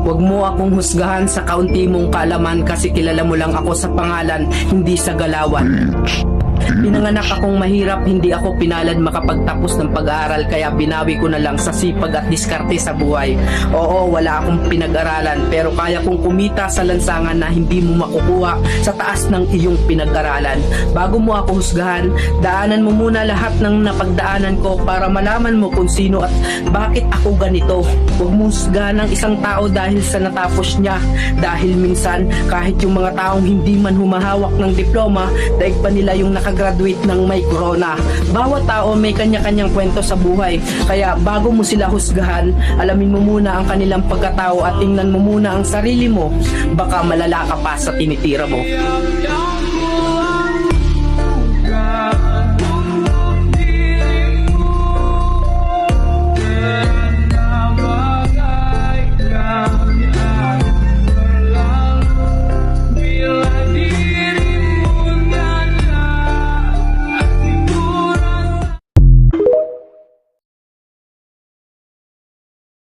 Huwag mo akong husgahan sa kaunti mong kaalaman kasi kilala mo lang ako sa pangalan, hindi sa galawan. Pinanganak akong mahirap, hindi ako pinalad makapagtapos ng pag-aaral kaya binawi ko na lang sa sipag at diskarte sa buhay. Oo, wala akong pinag-aralan pero kaya kong kumita sa lansangan na hindi mo makukuha sa taas ng iyong pinag-aralan. Bago mo ako husgahan, daanan mo muna lahat ng napagdaanan ko para malaman mo kung sino at bakit ako ganito. Huwag mo husgahan ng isang tao dahil sa natapos niya, dahil minsan kahit yung mga taong hindi man humahawak ng diploma, daig pa nila yung nakagraduate ng may corona. Bawat tao may kanya-kanyang kwento sa buhay, kaya bago mo sila husgahan, alamin mo muna ang kanilang pagkatao at tingnan mo muna ang sarili mo. Baka malala ka pa sa tinitira mo.